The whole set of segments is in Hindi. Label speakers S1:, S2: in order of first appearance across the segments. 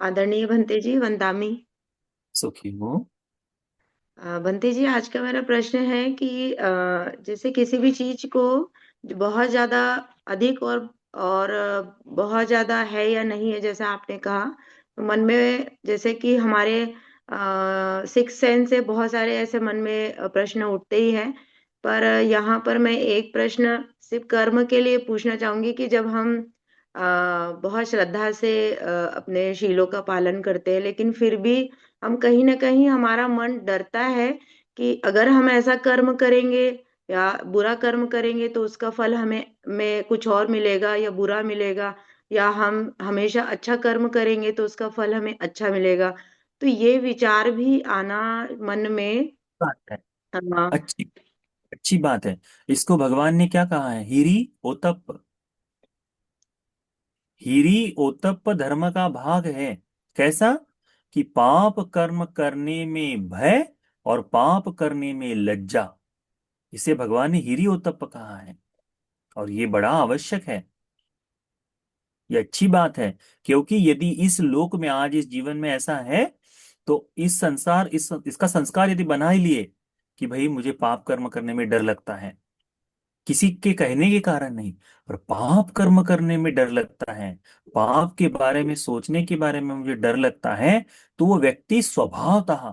S1: आदरणीय भंते जी, वंदामी।
S2: सुखी हूँ।
S1: भंते जी, आज का मेरा प्रश्न है कि जैसे किसी भी चीज को जो बहुत ज्यादा अधिक और बहुत ज्यादा है या नहीं है, जैसा आपने कहा, मन में जैसे कि हमारे सिक्स सेंस से बहुत सारे ऐसे मन में प्रश्न उठते ही हैं। पर यहाँ पर मैं एक प्रश्न सिर्फ कर्म के लिए पूछना चाहूंगी कि जब हम बहुत श्रद्धा से अपने शीलों का पालन करते हैं, लेकिन फिर भी हम कहीं ना कहीं हमारा मन डरता है कि अगर हम ऐसा कर्म करेंगे या बुरा कर्म करेंगे तो उसका फल हमें में कुछ और मिलेगा या बुरा मिलेगा, या हम हमेशा अच्छा कर्म करेंगे तो उसका फल हमें अच्छा मिलेगा। तो ये विचार भी आना मन में।
S2: बात है।
S1: हाँ।
S2: अच्छी अच्छी बात है। इसको भगवान ने क्या कहा है? हीरी ओतप्प। हीरी ओतप्प धर्म का भाग है। कैसा? कि पाप कर्म करने में भय और पाप करने में लज्जा। इसे भगवान ने हीरी ओतप्प कहा है। और ये बड़ा आवश्यक है। ये अच्छी बात है। क्योंकि यदि इस लोक में आज इस जीवन में ऐसा है, तो इस संसार इसका संस्कार यदि बना ही लिए कि भाई मुझे पाप कर्म करने में डर लगता है, किसी के कहने के कारण नहीं, पर पाप कर्म करने में डर लगता है, पाप के बारे में सोचने के बारे में मुझे डर लगता है, तो वो व्यक्ति स्वभावतः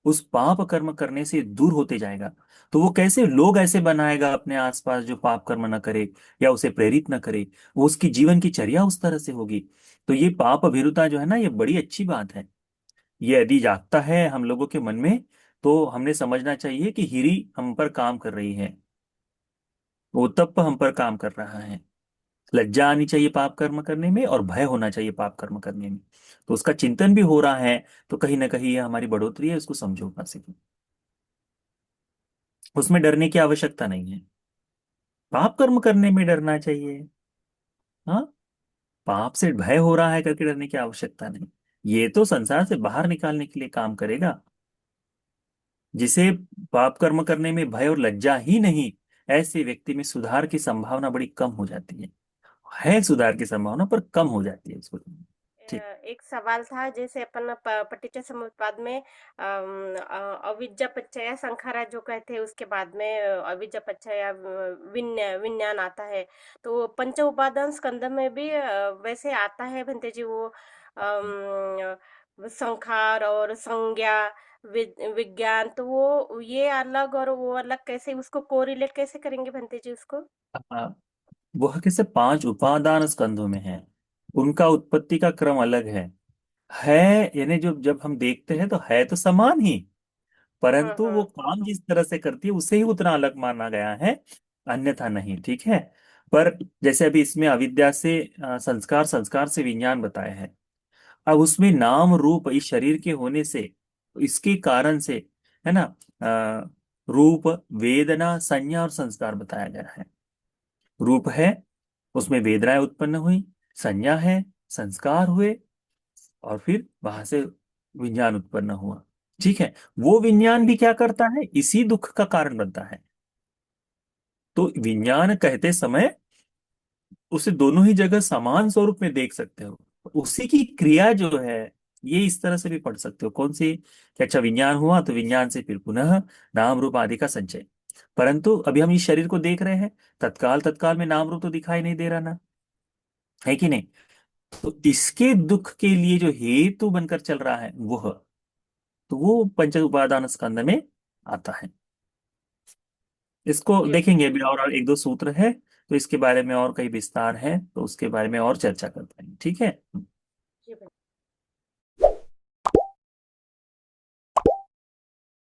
S2: उस पाप कर्म करने से दूर होते जाएगा। तो वो कैसे लोग ऐसे बनाएगा अपने आसपास जो पाप कर्म न करे या उसे प्रेरित न करे। वो उसकी जीवन की चर्या उस तरह से होगी। तो ये पाप भीरुता जो है ना, ये बड़ी अच्छी बात है। ये यदि जागता है हम लोगों के मन में, तो हमने समझना चाहिए कि हिरी हम पर काम कर रही है, वो तप हम पर काम कर रहा है। लज्जा आनी चाहिए पाप कर्म करने में और भय होना चाहिए पाप कर्म करने में। तो उसका चिंतन भी हो रहा है। तो कहीं ना कहीं ये हमारी बढ़ोतरी है, उसको समझो से। उसमें डरने की आवश्यकता नहीं है। पाप कर्म करने में डरना चाहिए। हाँ। पाप से भय हो रहा है करके डरने की आवश्यकता नहीं। ये तो संसार से बाहर निकालने के लिए काम करेगा। जिसे पाप कर्म करने में भय और लज्जा ही नहीं, ऐसे व्यक्ति में सुधार की संभावना बड़ी कम हो जाती है सुधार की संभावना पर कम हो जाती है उसको। ठीक।
S3: एक सवाल था, जैसे अपन पटीचे समुत्पाद में अविद्या पच्चया संखारा जो कहते हैं, उसके बाद में अविद्या पच्चया विज्ञान आता है। तो पंच उपादान स्कंद में भी वैसे आता है भंते जी, वो संखार और संज्ञा विज्ञान। तो वो ये अलग और वो अलग, कैसे उसको कोरिलेट कैसे करेंगे भंते जी उसको?
S2: हाँ, वह कैसे पांच उपादान स्कंधों में है, उनका उत्पत्ति का क्रम अलग है। यानी जो जब हम देखते हैं तो है तो समान ही,
S3: हाँ
S2: परंतु
S3: हाँ।
S2: वो काम जिस तरह से करती है उसे ही उतना अलग माना गया है, अन्यथा नहीं। ठीक है। पर जैसे अभी इसमें अविद्या से संस्कार, संस्कार से विज्ञान बताया है। अब उसमें नाम रूप इस शरीर के होने से, इसके कारण से, है ना, अ, रूप, वेदना, संज्ञा और संस्कार बताया गया है। रूप है, उसमें वेदनाएं उत्पन्न हुई, संज्ञा है, संस्कार हुए, और फिर वहां से विज्ञान उत्पन्न हुआ। ठीक है। वो विज्ञान भी क्या करता है? इसी दुख का कारण बनता है। तो विज्ञान कहते समय उसे दोनों ही जगह समान स्वरूप में देख सकते हो। उसी की क्रिया जो है, ये इस तरह से भी पढ़ सकते हो। कौन सी? कि अच्छा विज्ञान हुआ तो विज्ञान से फिर पुनः नाम रूप आदि का संचय। परंतु अभी हम इस शरीर को देख रहे हैं, तत्काल तत्काल में नाम रूप तो दिखाई नहीं दे रहा ना, है कि नहीं? तो इसके दुख के लिए जो हेतु बनकर चल रहा है वह, तो वो पंच उपादान स्कंद में आता है। इसको
S3: जी
S2: देखेंगे अभी, और एक दो सूत्र है तो इसके बारे में और कई विस्तार है, तो उसके बारे में और चर्चा करते हैं। ठीक है।